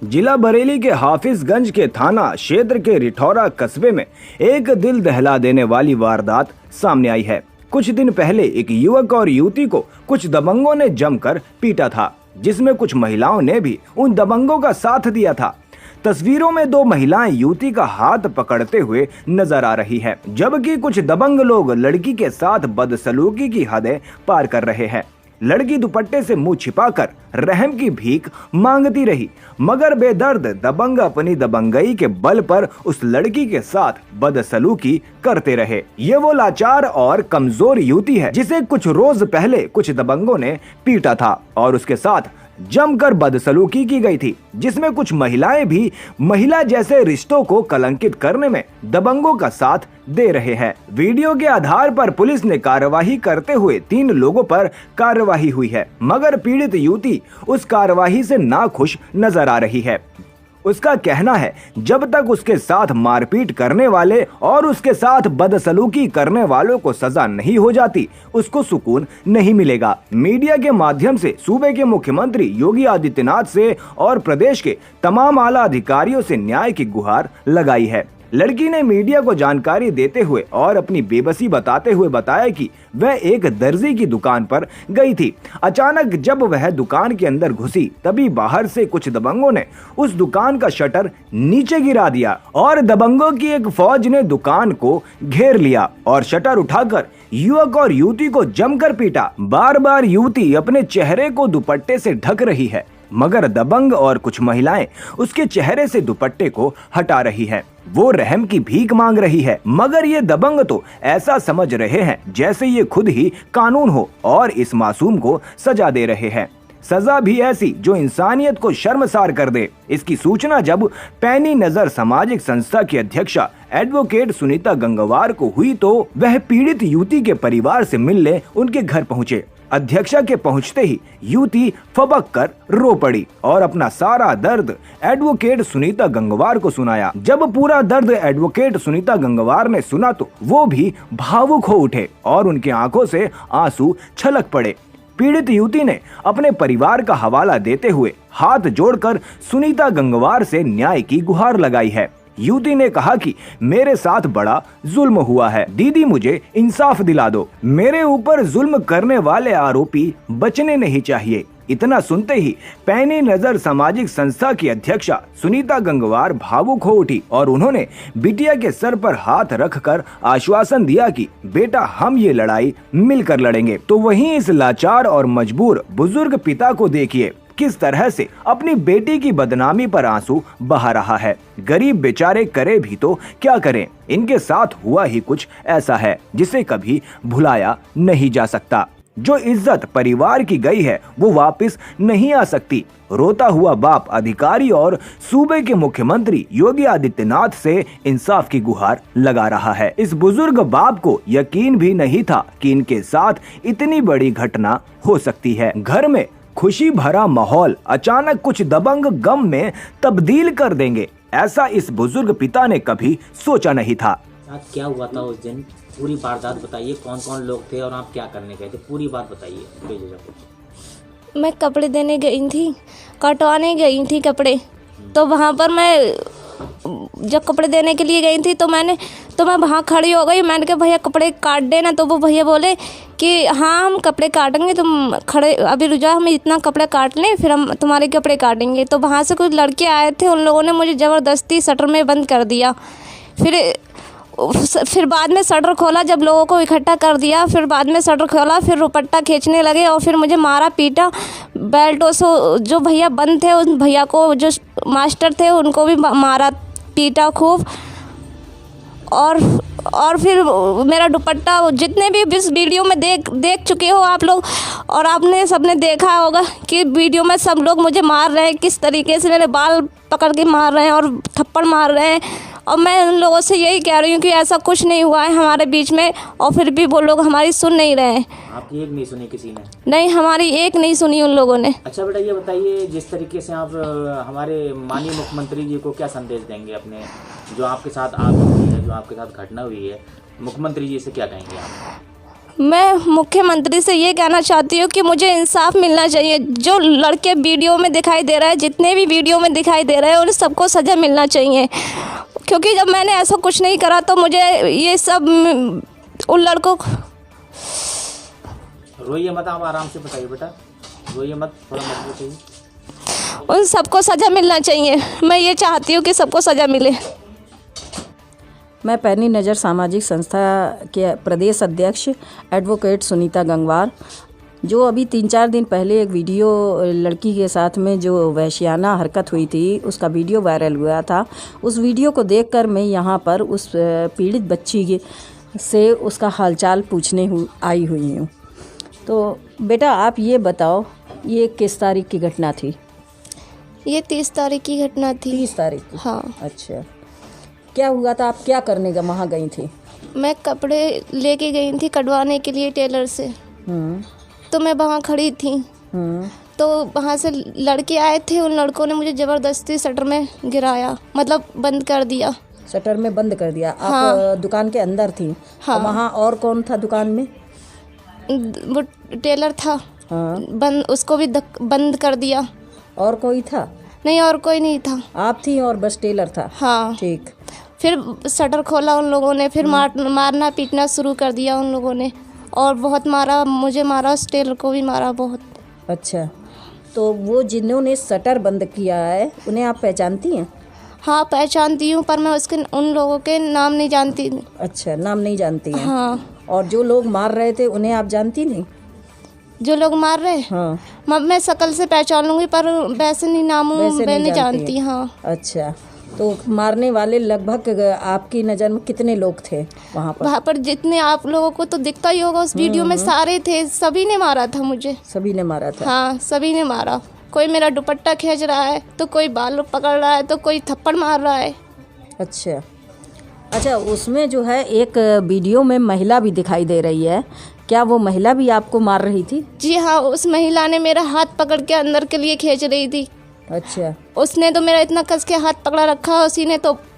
जिला बरेली के हाफिजगंज के थाना क्षेत्र के रिठौरा कस्बे में एक दिल दहला देने वाली वारदात सामने आई है। कुछ दिन पहले एक युवक और युवती को कुछ दबंगों ने जमकर पीटा था, जिसमें कुछ महिलाओं ने भी उन दबंगों का साथ दिया था। तस्वीरों में दो महिलाएं युवती का हाथ पकड़ते हुए नजर आ रही है, जबकि कुछ दबंग लोग लड़की के साथ बदसलूकी की हदें पार कर रहे हैं। लड़की दुपट्टे से मुंह छिपाकर रहम की भीख मांगती रही, मगर बेदर्द दबंग अपनी दबंगई के बल पर उस लड़की के साथ बदसलूकी करते रहे। ये वो लाचार और कमजोर युवती है जिसे कुछ रोज पहले कुछ दबंगों ने पीटा था और उसके साथ जमकर बदसलूकी की गई थी, जिसमें कुछ महिलाएं भी महिला जैसे रिश्तों को कलंकित करने में दबंगों का साथ दे रहे हैं। वीडियो के आधार पर पुलिस ने कार्यवाही करते हुए 3 लोगों पर कार्यवाही हुई है, मगर पीड़ित युवती उस कार्यवाही से नाखुश नजर आ रही है। उसका कहना है जब तक उसके साथ मारपीट करने वाले और उसके साथ बदसलूकी करने वालों को सजा नहीं हो जाती, उसको सुकून नहीं मिलेगा। मीडिया के माध्यम से सूबे के मुख्यमंत्री योगी आदित्यनाथ से और प्रदेश के तमाम आला अधिकारियों से न्याय की गुहार लगाई है। लड़की ने मीडिया को जानकारी देते हुए और अपनी बेबसी बताते हुए बताया कि वह एक दर्जी की दुकान पर गई थी। अचानक जब वह दुकान के अंदर घुसी, तभी बाहर से कुछ दबंगों ने उस दुकान का शटर नीचे गिरा दिया और दबंगों की एक फौज ने दुकान को घेर लिया और शटर उठाकर युवक और युवती को जमकर पीटा। बार बार युवती अपने चेहरे को दुपट्टे से ढक रही है, मगर दबंग और कुछ महिलाएं उसके चेहरे से दुपट्टे को हटा रही हैं। वो रहम की भीख मांग रही है, मगर ये दबंग तो ऐसा समझ रहे हैं जैसे ये खुद ही कानून हो और इस मासूम को सजा दे रहे हैं। सजा भी ऐसी जो इंसानियत को शर्मसार कर दे। इसकी सूचना जब पैनी नजर सामाजिक संस्था की अध्यक्षा एडवोकेट सुनीता गंगवार को हुई तो वह पीड़ित युवती के परिवार से मिलने उनके घर पहुंचे। अध्यक्षा के पहुंचते ही युवती फबक कर रो पड़ी और अपना सारा दर्द एडवोकेट सुनीता गंगवार को सुनाया। जब पूरा दर्द एडवोकेट सुनीता गंगवार ने सुना तो वो भी भावुक हो उठे और उनकी आंखों से आंसू छलक पड़े। पीड़ित युवती ने अपने परिवार का हवाला देते हुए हाथ जोड़कर सुनीता गंगवार से न्याय की गुहार लगाई है। युवती ने कहा कि मेरे साथ बड़ा जुल्म हुआ है, दीदी मुझे इंसाफ दिला दो। मेरे ऊपर जुल्म करने वाले आरोपी बचने नहीं चाहिए। इतना सुनते ही पैनी नजर सामाजिक संस्था की अध्यक्षा सुनीता गंगवार भावुक हो उठी और उन्होंने बिटिया के सर पर हाथ रखकर आश्वासन दिया कि बेटा हम ये लड़ाई मिलकर लड़ेंगे। तो वहीं इस लाचार और मजबूर बुजुर्ग पिता को देखिए किस तरह से अपनी बेटी की बदनामी पर आंसू बहा रहा है। गरीब बेचारे करे भी तो क्या करें, इनके साथ हुआ ही कुछ ऐसा है जिसे कभी भुलाया नहीं जा सकता। जो इज्जत परिवार की गई है वो वापस नहीं आ सकती। रोता हुआ बाप अधिकारी और सूबे के मुख्यमंत्री योगी आदित्यनाथ से इंसाफ की गुहार लगा रहा है। इस बुजुर्ग बाप को यकीन भी नहीं था कि इनके साथ इतनी बड़ी घटना हो सकती है। घर में खुशी भरा माहौल अचानक कुछ दबंग गम में तब्दील कर देंगे, ऐसा इस बुजुर्ग पिता ने कभी सोचा नहीं था। क्या हुआ था उस दिन, पूरी वारदात बताइए। कौन कौन लोग थे और आप क्या करने गए थे, पूरी बात बताइए। मैं कपड़े देने गई थी, कटवाने गई थी कपड़े। तो वहाँ पर मैं जब कपड़े देने के लिए गई थी तो मैं वहाँ खड़ी हो गई। मैंने कहा भैया कपड़े काट देना। तो वो भैया बोले कि हाँ हम कपड़े काटेंगे, तुम खड़े अभी रुक जाओ, हम इतना कपड़े काट लें फिर हम तुम्हारे कपड़े काटेंगे। तो वहाँ से कुछ लड़के आए थे, उन लोगों ने मुझे ज़बरदस्ती शटर में बंद कर दिया। फिर बाद में शटर खोला, जब लोगों को इकट्ठा कर दिया, फिर बाद में शटर खोला, फिर दुपट्टा खींचने लगे और फिर मुझे मारा पीटा बेल्टों से। जो भैया बंद थे उन भैया को, जो मास्टर थे उनको भी मारा पीटा खूब। और फिर मेरा दुपट्टा, जितने भी इस वीडियो में देख चुके हो आप लोग और आपने सबने देखा होगा कि वीडियो में सब लोग मुझे मार रहे हैं, किस तरीके से मेरे बाल पकड़ के मार रहे हैं और थप्पड़ मार रहे हैं। और मैं उन लोगों से यही कह रही हूँ कि ऐसा कुछ नहीं हुआ है हमारे बीच में, और फिर भी वो लोग हमारी सुन नहीं रहे हैं। आपकी एक नहीं सुनी किसी ने? नहीं, हमारी एक नहीं सुनी उन लोगों ने। अच्छा बेटा ये बताइए, जिस तरीके से आप हमारे माननीय मुख्यमंत्री जी को क्या संदेश देंगे अपने, जो आपके साथ आग हुई है, जो आपके साथ घटना हुई है, मुख्यमंत्री जी से क्या कहेंगे आप? मैं मुख्यमंत्री से ये कहना चाहती हूँ कि मुझे इंसाफ मिलना चाहिए। जो लड़के वीडियो में दिखाई दे रहे हैं, जितने भी वीडियो में दिखाई दे रहे हैं, उन सबको सज़ा मिलना चाहिए, क्योंकि जब मैंने ऐसा कुछ नहीं करा तो मुझे ये सब उन लड़कों को। रोइए मत, आप आराम से बताइए बेटा, रोइए मत, थोड़ा मत बताइए। उन सबको सज़ा मिलना चाहिए। मैं ये चाहती हूँ कि सबको सज़ा मिले। मैं पैनी नज़र सामाजिक संस्था के प्रदेश अध्यक्ष एडवोकेट सुनीता गंगवार, जो अभी 3-4 दिन पहले एक वीडियो लड़की के साथ में जो वैश्याना हरकत हुई थी, उसका वीडियो वायरल हुआ था। उस वीडियो को देखकर मैं यहाँ पर उस पीड़ित बच्ची से उसका हालचाल पूछने आई हुई हूँ। तो बेटा आप ये बताओ, ये किस तारीख की घटना थी? ये 30 तारीख की घटना थी। 30 तारीख की? हाँ। अच्छा, क्या हुआ था? आप क्या करने का वहाँ गई थी? मैं कपड़े लेके गई थी कटवाने के लिए टेलर से। तो मैं वहाँ खड़ी थी। तो वहाँ से लड़के आए थे, उन लड़कों ने मुझे ज़बरदस्ती शटर में गिराया, मतलब बंद कर दिया। शटर में बंद कर दिया? आप हाँ। दुकान के अंदर थी? हाँ। तो वहाँ और कौन था दुकान में? वो टेलर था। हाँ। बंद, उसको भी बंद कर दिया। और कोई था? नहीं, और कोई नहीं था। आप थी और बस टेलर था? हाँ। ठीक। फिर शटर खोला उन लोगों ने, फिर मारना पीटना शुरू कर दिया उन लोगों ने, और बहुत मारा, मुझे मारा, उस टेलर को भी मारा बहुत। अच्छा, तो वो जिन्होंने शटर बंद किया है उन्हें आप पहचानती हैं? हाँ पहचानती हूँ, पर मैं उन लोगों के नाम नहीं जानती। अच्छा, नाम नहीं जानती हैं? हाँ। और जो लोग मार रहे थे उन्हें आप जानती नहीं? जो लोग मार रहे? हाँ। मैं शक्ल से पहचान लूँगी, पर वैसे नहीं, नाम वैसे मैं नहीं जानती जानती। हाँ। अच्छा, तो मारने वाले लगभग आपकी नज़र में कितने लोग थे वहाँ पर? वहाँ पर जितने आप लोगों को तो दिखता ही होगा उस वीडियो में, सारे थे, सभी ने मारा था मुझे। सभी ने मारा था? हाँ, सभी ने मारा। कोई मेरा दुपट्टा खींच रहा है, तो कोई बाल पकड़ रहा है, तो कोई थप्पड़ मार रहा है। अच्छा अच्छा, उसमें जो है एक वीडियो में महिला भी दिखाई दे रही है, क्या वो महिला भी आपको मार रही थी? जी हाँ, उस महिला ने मेरा हाथ पकड़ के अंदर के लिए खींच रही थी। अच्छा। उसने तो मेरा इतना कस के हाथ पकड़ा रखा,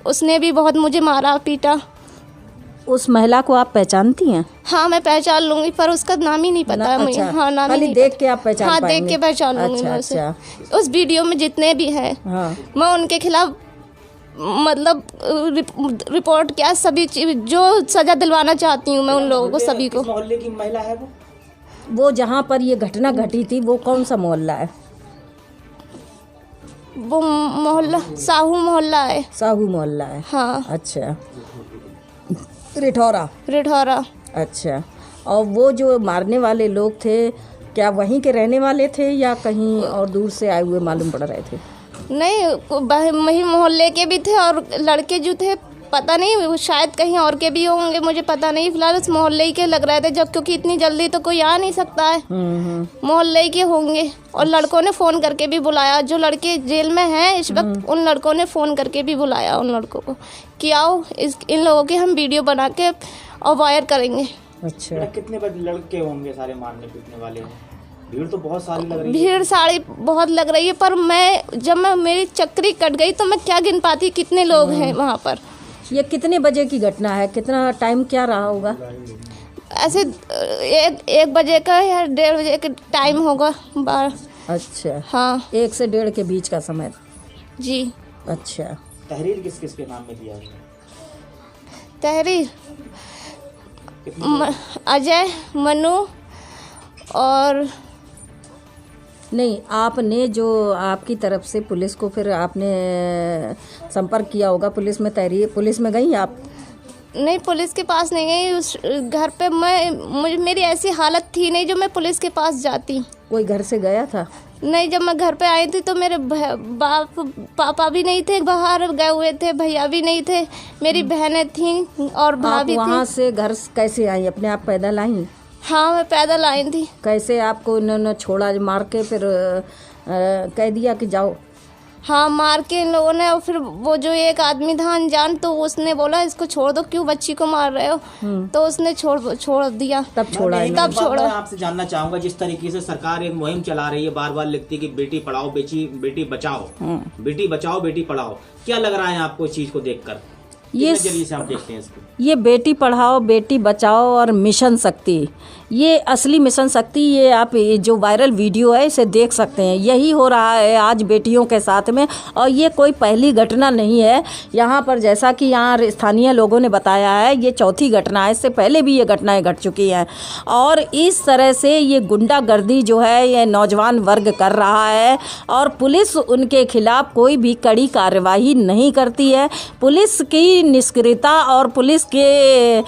उसने भी बहुत मुझे मारा पीटा। उस महिला को आप पहचानती हैं? हाँ मैं पहचान लूंगी, पर उसका नाम ही नहीं पता है मुझे। अच्छा, हाँ, नाम ही खाली नहीं देख पता। के आप पहचान हाँ, पाएंगे? देख के पहचान लूंगी अच्छा, मैं उसे। अच्छा। उस वीडियो में जितने भी हैं, हाँ। मैं उनके खिलाफ मतलब रिपोर्ट क्या, सभी जो सजा दिलवाना चाहती हूँ मैं उन लोगों को, सभी को। मोहल्ले की महिला है वो जहाँ पर ये घटना घटी थी वो कौन सा मोहल्ला है? वो मोहल्ला साहू मोहल्ला है। साहू मोहल्ला है? हाँ। अच्छा, रिठौरा? रिठौरा। अच्छा, और वो जो मारने वाले लोग थे, क्या वहीं के रहने वाले थे या कहीं और दूर से आए हुए मालूम पड़ रहे थे? नहीं, वही मोहल्ले के भी थे, और लड़के जो थे पता नहीं, वो शायद कहीं और के भी होंगे, मुझे पता नहीं। फिलहाल उस मोहल्ले ही के लग रहे थे, जब क्योंकि इतनी जल्दी तो कोई आ नहीं सकता है। मोहल्ले ही के होंगे। और लड़कों ने फ़ोन करके भी बुलाया, जो लड़के जेल में हैं इस वक्त, उन लड़कों ने फ़ोन करके भी बुलाया उन लड़कों को कि आओ, इन लोगों की हम वीडियो बना के और वायर करेंगे। अच्छा, कितने लड़के होंगे सारे मारने पीटने वाले? भीड़ तो बहुत सारी लग रही है। भीड़ सारी बहुत लग रही है, पर जब मेरी चक्री कट गई तो मैं क्या गिन पाती कितने लोग हैं वहाँ पर। ये कितने बजे की घटना है? कितना टाइम क्या रहा होगा? ऐसे 1 बजे का या 1:30 बजे का टाइम होगा। अच्छा। हाँ। 1 से 1:30 के बीच का समय? जी। अच्छा। तहरीर किस किस के नाम में दिया है? तहरीर अजय, मनु और नहीं, आपने जो आपकी तरफ से पुलिस को फिर आपने संपर्क किया होगा, पुलिस में तहरीर, पुलिस में गई आप? नहीं, पुलिस के पास नहीं गई। उस घर पे मेरी ऐसी हालत थी नहीं जो मैं पुलिस के पास जाती। कोई घर से गया था? नहीं, जब मैं घर पे आई थी तो मेरे पापा भी नहीं थे, बाहर गए हुए थे, भैया भी नहीं थे, मेरी बहनें थीं और भाभी थी। वहाँ से घर कैसे आई? अपने आप पैदल आई? हाँ, मैं पैदल आई थी। कैसे आपको इन्होंने छोड़ा, मार के फिर कह दिया कि जाओ? हाँ, मार के इन लोगों ने, और फिर वो जो एक आदमी था अनजान, तो उसने बोला इसको छोड़ दो, क्यों बच्ची को मार रहे हो? तो उसने छोड़ दिया। तब छोड़ा? तब छोड़ा। मैं आपसे जानना चाहूंगा, जिस तरीके से सरकार एक मुहिम चला रही है, बार बार लिखती है कि बेटी पढ़ाओ, बेटी बचाओ, बेटी बचाओ, बेटी पढ़ाओ, क्या लग रहा है आपको इस चीज को देखकर? ये नजरिए से आप देखते हैं इसको? ये बेटी पढ़ाओ बेटी बचाओ और मिशन शक्ति, ये असली मिशन शक्ति, ये आप ये जो वायरल वीडियो है इसे देख सकते हैं। यही हो रहा है आज बेटियों के साथ में, और ये कोई पहली घटना नहीं है। यहाँ पर जैसा कि यहाँ स्थानीय लोगों ने बताया है, ये चौथी घटना है, इससे पहले भी ये घटनाएं घट चुकी हैं। और इस तरह से ये गुंडागर्दी जो है ये नौजवान वर्ग कर रहा है, और पुलिस उनके खिलाफ कोई भी कड़ी कार्यवाही नहीं करती है। पुलिस की निष्क्रियता और पुलिस के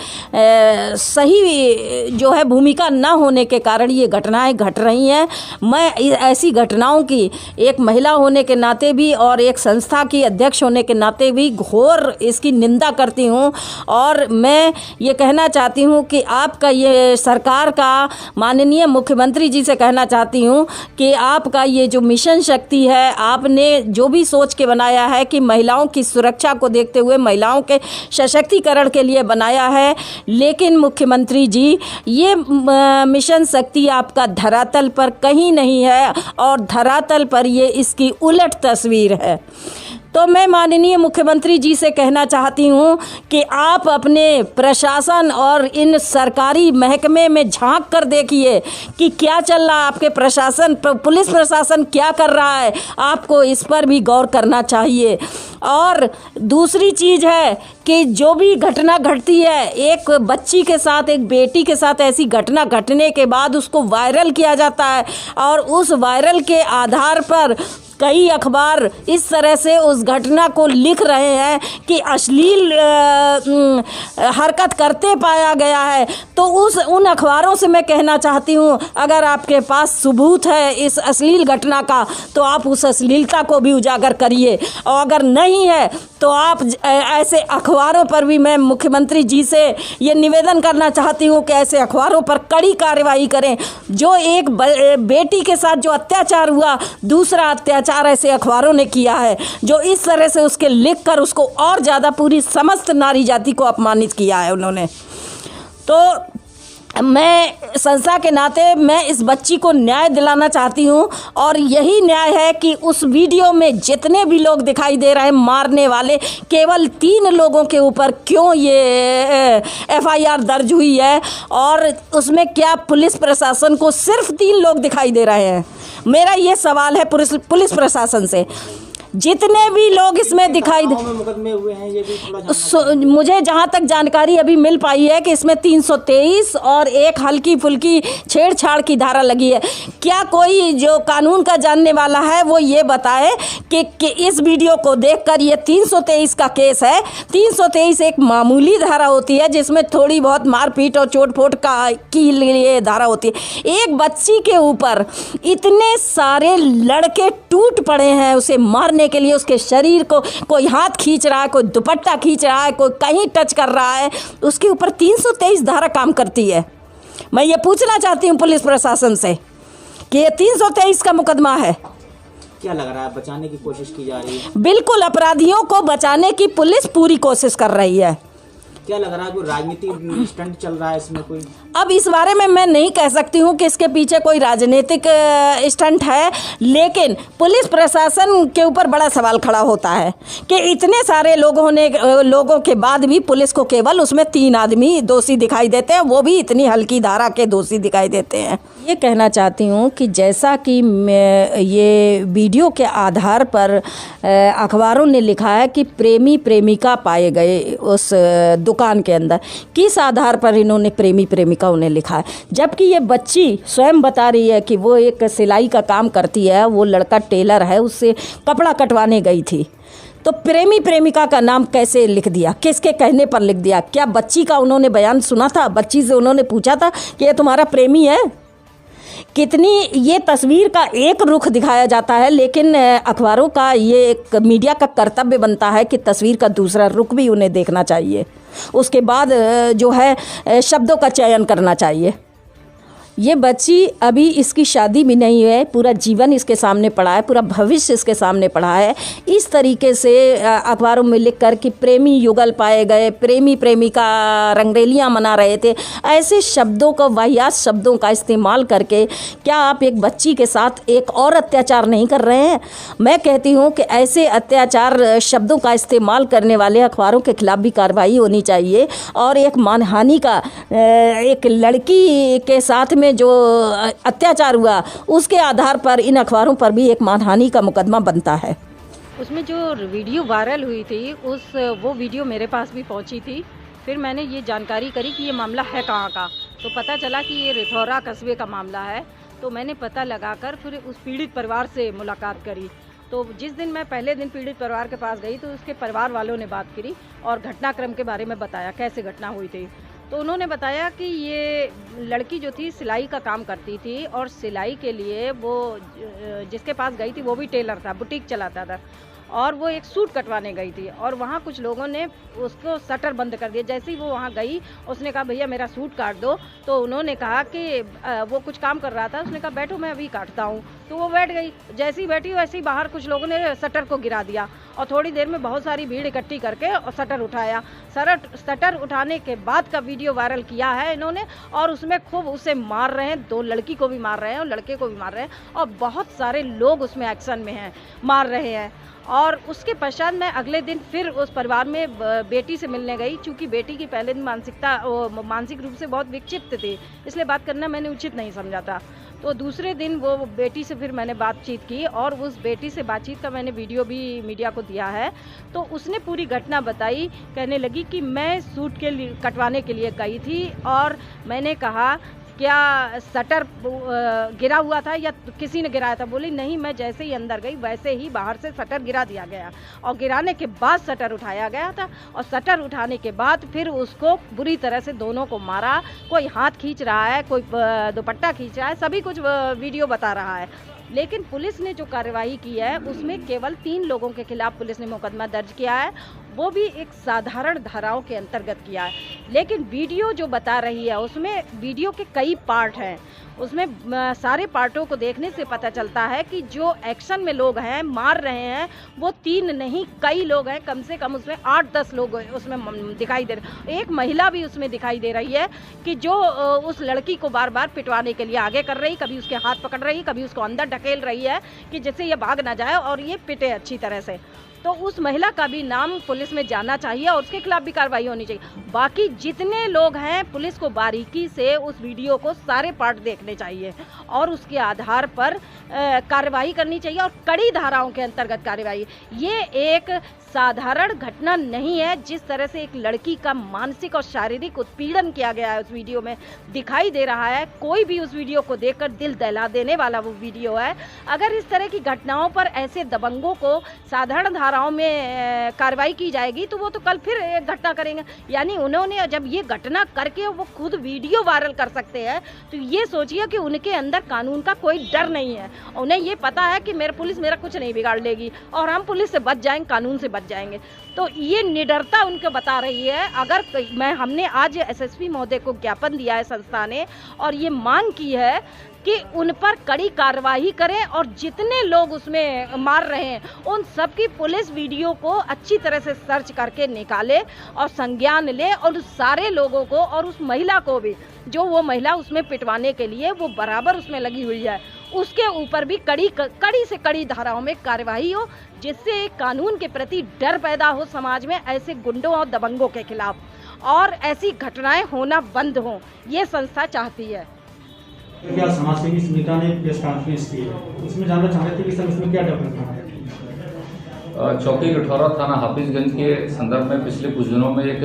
सही जो है भूमिका न होने के कारण ये घटनाएं घट रही हैं। मैं ऐसी घटनाओं की एक महिला होने के नाते भी और एक संस्था की अध्यक्ष होने के नाते भी घोर इसकी निंदा करती हूँ। और मैं ये कहना चाहती हूँ कि आपका ये सरकार का माननीय मुख्यमंत्री जी से कहना चाहती हूँ कि आपका ये जो मिशन शक्ति है, आपने जो भी सोच के बनाया है कि महिलाओं की सुरक्षा को देखते हुए महिलाओं के सशक्तिकरण के लिए बनाया है, लेकिन मुख्यमंत्री जी ये मिशन शक्ति आपका धरातल पर कहीं नहीं है, और धरातल पर ये इसकी उलट तस्वीर है। तो मैं माननीय मुख्यमंत्री जी से कहना चाहती हूँ कि आप अपने प्रशासन और इन सरकारी महकमे में झांक कर देखिए कि क्या चल रहा है, आपके प्रशासन पुलिस प्रशासन क्या कर रहा है, आपको इस पर भी गौर करना चाहिए। और दूसरी चीज़ है कि जो भी घटना घटती है, एक बच्ची के साथ, एक बेटी के साथ ऐसी घटना घटने के बाद उसको वायरल किया जाता है, और उस वायरल के आधार पर कई अखबार इस तरह से उस घटना को लिख रहे हैं कि अश्लील हरकत करते पाया गया है। तो उन अखबारों से मैं कहना चाहती हूँ, अगर आपके पास सबूत है इस अश्लील घटना का तो आप उस अश्लीलता को भी उजागर करिए, और अगर नहीं है तो आप ऐसे अखबारों पर भी मैं मुख्यमंत्री जी से ये निवेदन करना चाहती हूँ कि ऐसे अखबारों पर कड़ी कार्रवाई करें। जो एक बेटी के साथ जो अत्याचार हुआ, दूसरा अत्याचार ऐसे अखबारों ने किया है, जो इस तरह से उसके लिख कर उसको और ज़्यादा पूरी समस्त नारी जाति को अपमानित किया है उन्होंने। तो मैं संस्था के नाते मैं इस बच्ची को न्याय दिलाना चाहती हूँ, और यही न्याय है कि उस वीडियो में जितने भी लोग दिखाई दे रहे हैं मारने वाले, केवल 3 लोगों के ऊपर क्यों ये FIR दर्ज हुई है, और उसमें क्या पुलिस प्रशासन को सिर्फ 3 लोग दिखाई दे रहे हैं। मेरा ये सवाल है पुलिस प्रशासन से, जितने भी लोग इसमें दिखाई दे, मुकदमे हुए हैं ये भी थोड़ा मुझे जहाँ तक जानकारी अभी मिल पाई है कि इसमें 323 और एक हल्की फुल्की छेड़छाड़ की धारा लगी है। क्या कोई जो कानून का जानने वाला है वो ये बताए कि इस वीडियो को देखकर ये 323 का केस है। 323 एक मामूली धारा होती है जिसमें थोड़ी बहुत मारपीट और चोट-फोट की लिए धारा होती है। एक बच्ची के ऊपर इतने सारे लड़के टूट पड़े हैं उसे मारने के लिए, उसके शरीर को कोई हाथ खींच रहा है, कोई दुपट्टा खींच रहा है, कोई कहीं टच कर रहा है, उसके ऊपर 323 धारा काम करती है। मैं ये पूछना चाहती हूँ पुलिस प्रशासन से कि ये 323 का मुकदमा है। क्या लग रहा है, बचाने की कोशिश की जा रही है? बिल्कुल, अपराधियों को बचाने की पुलिस पूरी कोशिश कर रही है। क्या लग रहा है, कोई राजनीतिक स्टंट चल रहा है इसमें कोई? अब इस बारे में मैं नहीं कह सकती हूँ कि इसके पीछे कोई राजनीतिक स्टंट है, लेकिन पुलिस प्रशासन के ऊपर बड़ा सवाल खड़ा होता है कि इतने सारे लोगों के बाद भी पुलिस को केवल उसमें 3 आदमी दोषी दिखाई देते हैं, वो भी इतनी हल्की धारा के दोषी दिखाई देते हैं। ये कहना चाहती हूँ कि जैसा कि ये वीडियो के आधार पर अखबारों ने लिखा है कि प्रेमी प्रेमिका पाए गए उस दुकान के अंदर, किस आधार पर इन्होंने प्रेमी प्रेमिका उन्हें लिखा है, जबकि ये बच्ची स्वयं बता रही है कि वो एक सिलाई का काम करती है, वो लड़का टेलर है, उससे कपड़ा कटवाने गई थी। तो प्रेमी प्रेमिका का नाम कैसे लिख दिया, किसके कहने पर लिख दिया? क्या बच्ची का उन्होंने बयान सुना था? बच्ची से उन्होंने पूछा था कि ये तुम्हारा प्रेमी है? कितनी ये तस्वीर का एक रुख दिखाया जाता है, लेकिन अखबारों का ये एक मीडिया का कर्तव्य बनता है कि तस्वीर का दूसरा रुख भी उन्हें देखना चाहिए, उसके बाद जो है शब्दों का चयन करना चाहिए। ये बच्ची अभी इसकी शादी भी नहीं है, पूरा जीवन इसके सामने पड़ा है, पूरा भविष्य इसके सामने पड़ा है। इस तरीके से अखबारों में लिख कर कि प्रेमी युगल पाए गए, प्रेमी प्रेमिका रंगरेलियां मना रहे थे, ऐसे शब्दों का, वाहियात शब्दों का इस्तेमाल करके क्या आप एक बच्ची के साथ एक और अत्याचार नहीं कर रहे हैं? मैं कहती हूँ कि ऐसे अत्याचार शब्दों का इस्तेमाल करने वाले अखबारों के खिलाफ भी कार्रवाई होनी चाहिए और एक मानहानि का, एक लड़की के साथ में जो अत्याचार हुआ उसके आधार पर इन अखबारों पर भी एक मानहानि का मुकदमा बनता है। उसमें जो वीडियो वायरल हुई थी वो वीडियो मेरे पास भी पहुंची थी। फिर मैंने ये जानकारी करी कि ये मामला है कहाँ का, तो पता चला कि ये रिठौरा कस्बे का मामला है। तो मैंने पता लगाकर फिर उस पीड़ित परिवार से मुलाकात करी। तो जिस दिन मैं पहले दिन पीड़ित परिवार के पास गई तो उसके परिवार वालों ने बात करी और घटनाक्रम के बारे में बताया, कैसे घटना हुई थी। तो उन्होंने बताया कि ये लड़की जो थी सिलाई का काम करती थी और सिलाई के लिए वो जिसके पास गई थी वो भी टेलर था, बुटीक चलाता था, और वो एक सूट कटवाने गई थी और वहाँ कुछ लोगों ने उसको शटर बंद कर दिया। जैसे ही वो वहाँ गई उसने कहा भैया मेरा सूट काट दो, तो उन्होंने कहा कि वो कुछ काम कर रहा था, उसने कहा बैठो मैं अभी काटता हूँ। तो वो बैठ गई, जैसे ही बैठी वैसे ही बाहर कुछ लोगों ने शटर को गिरा दिया और थोड़ी देर में बहुत सारी भीड़ इकट्ठी करके और शटर उठाया। शटर उठाने के बाद का वीडियो वायरल किया है इन्होंने और उसमें खूब उसे मार रहे हैं, 2 लड़की को भी मार रहे हैं और लड़के को भी मार रहे हैं और बहुत सारे लोग उसमें एक्शन में हैं, मार रहे हैं। और उसके पश्चात मैं अगले दिन फिर उस परिवार में बेटी से मिलने गई, चूँकि बेटी की पहले दिन मानसिक रूप से बहुत विक्षिप्त थी, इसलिए बात करना मैंने उचित नहीं समझा था। तो दूसरे दिन वो बेटी से फिर मैंने बातचीत की और उस बेटी से बातचीत का मैंने वीडियो भी मीडिया को दिया है। तो उसने पूरी घटना बताई, कहने लगी कि मैं सूट के लिए कटवाने के लिए गई थी और मैंने कहा क्या शटर गिरा हुआ था या किसी ने गिराया था? बोली नहीं, मैं जैसे ही अंदर गई वैसे ही बाहर से शटर गिरा दिया गया और गिराने के बाद शटर उठाया गया था और शटर उठाने के बाद फिर उसको बुरी तरह से दोनों को मारा। कोई हाथ खींच रहा है, कोई दुपट्टा खींच रहा है, सभी कुछ वीडियो बता रहा है। लेकिन पुलिस ने जो कार्रवाई की है उसमें केवल 3 लोगों के खिलाफ पुलिस ने मुकदमा दर्ज किया है, वो भी एक साधारण धाराओं के अंतर्गत किया है। लेकिन वीडियो जो बता रही है उसमें वीडियो के कई पार्ट हैं, उसमें सारे पार्टों को देखने से पता चलता है कि जो एक्शन में लोग हैं, मार रहे हैं, वो 3 नहीं कई लोग हैं, कम से कम उसमें 8-10 लोग उसमें दिखाई दे रहे। एक महिला भी उसमें दिखाई दे रही है कि जो उस लड़की को बार बार पिटवाने के लिए आगे कर रही, कभी उसके हाथ पकड़ रही, कभी उसको अंदर ढकेल रही है कि जिससे ये भाग ना जाए और ये पिटे अच्छी तरह से। तो उस महिला का भी नाम पुलिस में जाना चाहिए और उसके खिलाफ भी कार्रवाई होनी चाहिए। बाकी जितने लोग हैं पुलिस को बारीकी से उस वीडियो को सारे पार्ट देखने चाहिए और उसके आधार पर कार्रवाई करनी चाहिए और कड़ी धाराओं के अंतर्गत कार्रवाई। ये एक साधारण घटना नहीं है, जिस तरह से एक लड़की का मानसिक और शारीरिक उत्पीड़न किया गया है उस वीडियो में दिखाई दे रहा है। कोई भी उस वीडियो को देखकर दिल दहला देने वाला वो वीडियो है। अगर इस तरह की घटनाओं पर ऐसे दबंगों को साधारण धाराओं में कार्रवाई की जाएगी तो वो तो कल फिर एक घटना करेंगे। यानी उन्होंने जब ये घटना करके वो खुद वीडियो वायरल कर सकते हैं तो ये सोचिए कि उनके अंदर कानून का कोई डर नहीं है। उन्हें ये पता है कि मेरा पुलिस मेरा कुछ नहीं बिगाड़ लेगी और हम पुलिस से बच जाएंगे, कानून से बच जाएंगे। तो ये निडरता उनको बता रही है। अगर हमने आज एसएसपी महोदय को ज्ञापन दिया है संस्था ने और ये मांग की है कि उन पर कड़ी कार्रवाई करें और जितने लोग उसमें मार रहे हैं उन सब की पुलिस वीडियो को अच्छी तरह से सर्च करके निकाले और संज्ञान ले और उस सारे लोगों को और उस महिला को भी, जो वो महिला उसमें पिटवाने के लिए वो बराबर उसमें लगी हुई है, उसके ऊपर भी कड़ी से कड़ी धाराओं में कार्रवाई हो, जिससे कानून के प्रति डर पैदा हो समाज में ऐसे गुंडों और दबंगों के खिलाफ और ऐसी घटनाएं होना बंद हों, ये संस्था चाहती है। क्या समाजसेवी सुनीता ने प्रेस कॉन्फ्रेंस की है, उसमें जानना चाह रहे थे कि सर इसमें क्या डेवलपमेंट है? चौकी रिठौरा थाना हाफिजगंज के संदर्भ में पिछले कुछ दिनों में एक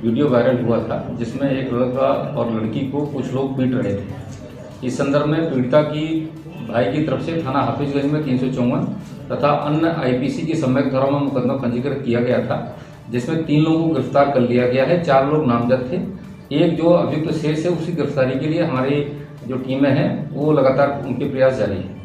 वीडियो वायरल हुआ था जिसमें एक लड़का और लड़की को कुछ लोग पीट रहे थे। इस संदर्भ में पीड़िता की भाई की तरफ से थाना हाफिजगंज में 354 तथा अन्य आईपीसी की सम्यक धाराओं में मुकदमा पंजीकृत किया गया था, जिसमें 3 लोगों को गिरफ्तार कर लिया गया है। 4 लोग नामजद थे। एक जो अभियुक्त शेष है उसकी गिरफ्तारी के लिए हमारी जो टीमें हैं वो लगातार उनके प्रयास जारी है।